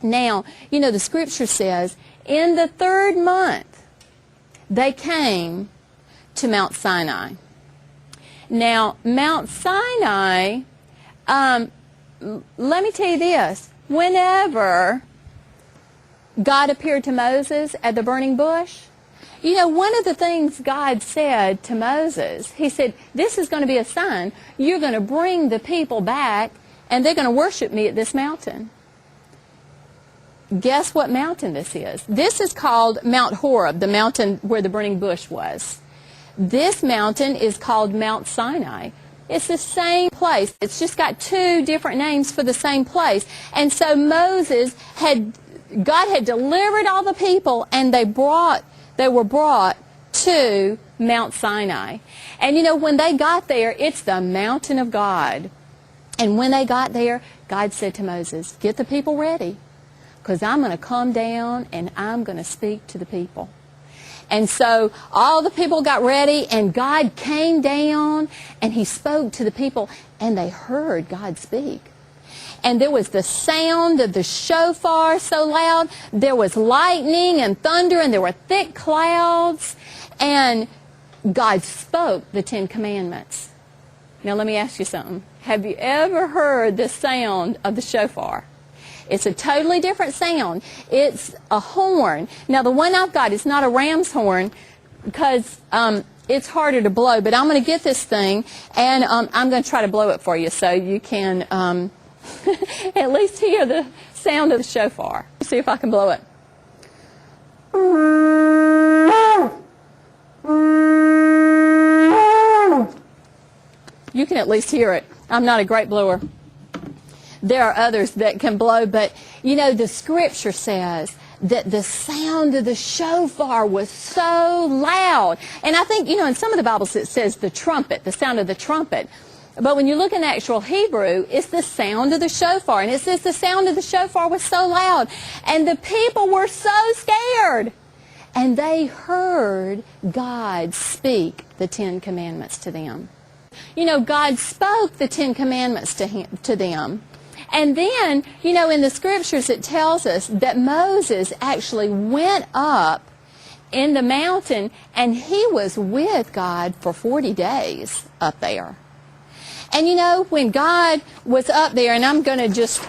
Now, you know, the scripture says, in the 3rd month, they came to Mount Sinai. Now, Mount Sinai, let me tell you this. Whenever God appeared to Moses at the burning bush, you know, one of the things God said to Moses, he said, this is going to be a sign. You're going to bring the people back, and they're going to worship me at this mountain. Guess what mountain this is? This is called Mount Horeb, the mountain where the burning bush was. This mountain is called Mount Sinai. It's the same place. It's just got 2 different names for the same place. And so God had delivered all the people, and they were brought to Mount Sinai. And you know, when they got there, it's the mountain of God. And when they got there, God said to Moses, get the people ready, because I'm going to come down and I'm going to speak to the people. And so all the people got ready, and God came down and he spoke to the people, and they heard God speak. And there was the sound of the shofar so loud. There was lightning and thunder, and there were thick clouds. And God spoke the 10 Commandments. Now let me ask you something. Have you ever heard the sound of the shofar? It's a totally different sound. It's a horn. Now the one I've got is not a ram's horn, because it's harder to blow. But I'm going to get this thing, and I'm going to try to blow it for you so you can at least hear the sound of the shofar. See if I can blow it. You can at least hear it. I'm not a great blower. There are others that can blow, but you know, the scripture says that the sound of the shofar was so loud. And I think, you know, in some of the Bibles it says the trumpet, the sound of the trumpet. But when you look in actual Hebrew, it's the sound of the shofar. And it says the sound of the shofar was so loud. And the people were so scared. And they heard God speak the 10 Commandments to them. You know, God spoke the 10 Commandments to them. And then, you know, in the scriptures it tells us that Moses actually went up in the mountain, and he was with God for 40 days up there. And you know, when God was up there, and I'm going to just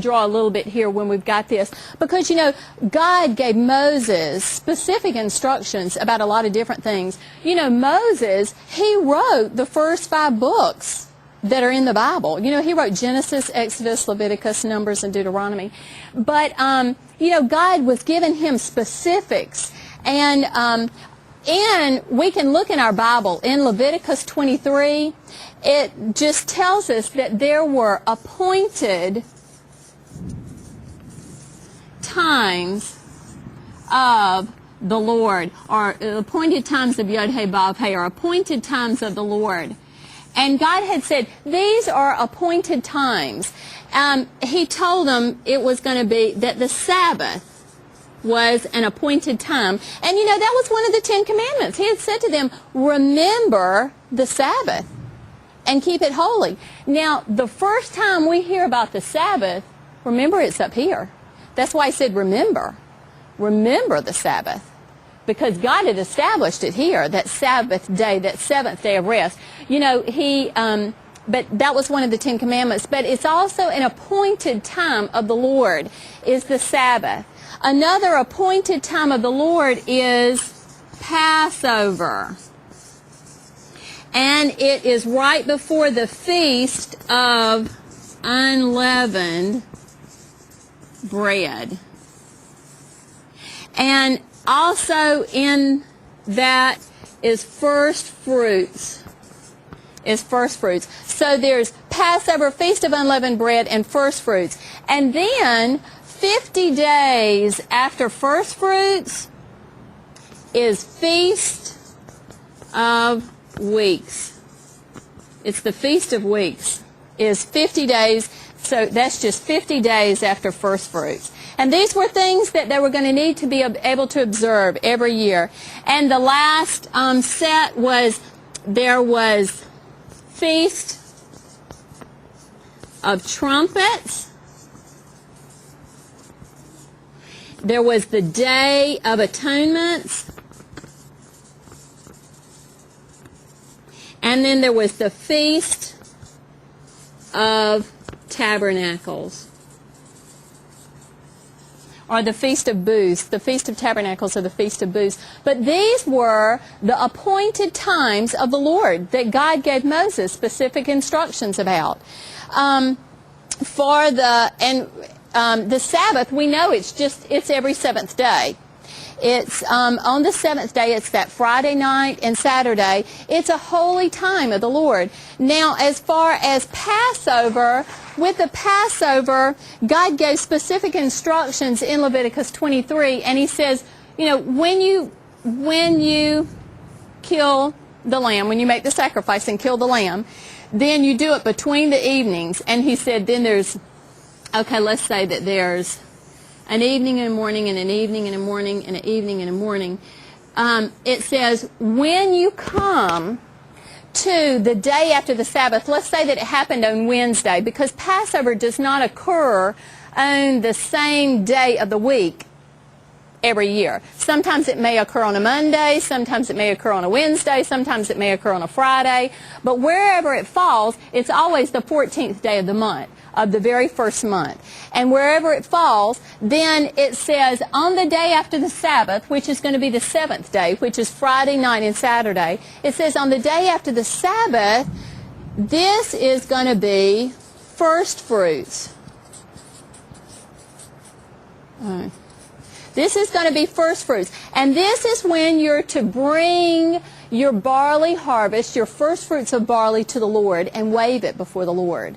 draw a little bit here when we've got this, because you know, God gave Moses specific instructions about a lot of different things. You know, Moses, he wrote the first 5 books that are in the Bible. You know, he wrote Genesis, Exodus, Leviticus, Numbers, and Deuteronomy. But, you know, God was giving him specifics. And we can look in our Bible, in Leviticus 23, it just tells us that there were appointed times of the Lord, or appointed times of Yod-Heh-Vav-Heh, or appointed times of the Lord. And God had said, these are appointed times. He told them it was going to be that the Sabbath was an appointed time. And you know, that was one of the 10 Commandments. He had said to them, remember the Sabbath and keep it holy. Now, the first time we hear about the Sabbath, remember, it's up here. That's why he said, remember the Sabbath. Because God had established it here, that Sabbath day, that 7th day of rest. You know, but that was one of the 10 Commandments. But it's also an appointed time of the Lord is the Sabbath. Another appointed time of the Lord is Passover. And it is right before the Feast of Unleavened Bread. And also in that is first fruits. So there's Passover, Feast of Unleavened Bread, and first fruits. And then 50 days after first fruits is Feast of Weeks. It's the Feast of Weeks. Is 50 days, so that's just 50 days after first fruits. And these were things that they were going to need to be able to observe every year. And the last set was, there was Feast of Trumpets, There was the Day of Atonement. And then there was the Feast of Tabernacles. Or the Feast of Booths, the Feast of Tabernacles or the Feast of Booths. But these were the appointed times of the Lord that God gave Moses specific instructions about. The Sabbath, we know it's every seventh day. It's on the seventh day, it's that Friday night and Saturday. It's a holy time of the Lord. Now, as far as Passover, with the Passover, God gave specific instructions in Leviticus 23, and he says, you know, when you kill the lamb, when you make the sacrifice and kill the lamb, then you do it between the evenings. And he said, then there's, okay, let's say that there's an evening and a morning and an evening and a morning and an evening and a morning. It says, when you come to the day after the Sabbath, let's say that it happened on Wednesday, because Passover does not occur on the same day of the week every year. Sometimes it may occur on a Monday, sometimes it may occur on a Wednesday, sometimes it may occur on a Friday, but wherever it falls, it's always the 14th day of the month, of the very first month. And wherever it falls, then it says on the day after the Sabbath, which is going to be the seventh day, which is Friday night and Saturday, it says on the day after the Sabbath, this is going to be first fruits. This is going to be first fruits. And this is when you're to bring your barley harvest, your first fruits of barley to the Lord and wave it before the Lord.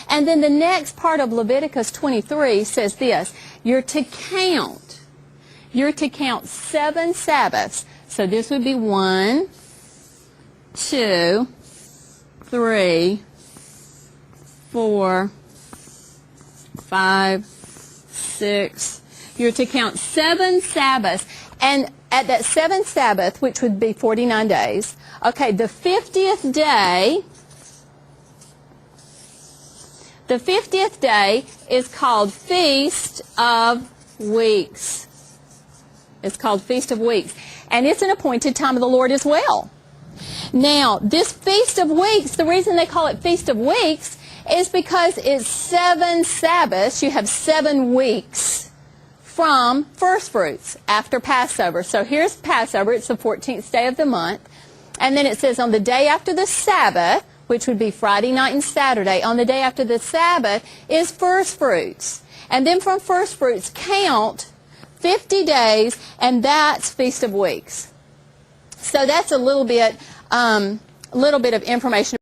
And then the next part of Leviticus 23 says this, you're to count 7 Sabbaths. So this would be 1, 2, 3, 4, 5, 6. You're to count 7 Sabbaths. And at that 7th Sabbath, which would be 49 days, okay, the 50th day is called Feast of Weeks. It's called Feast of Weeks. And it's an appointed time of the Lord as well. Now, this Feast of Weeks, the reason they call it Feast of Weeks is because it's 7 Sabbaths. You have 7 weeks from first fruits after Passover. So here's Passover. It's the 14th day of the month. And then it says on the day after the Sabbath, which would be Friday night and Saturday, on the day after the Sabbath is first fruits. And then from first fruits, count 50 days, and that's Feast of Weeks. So that's a little bit of information.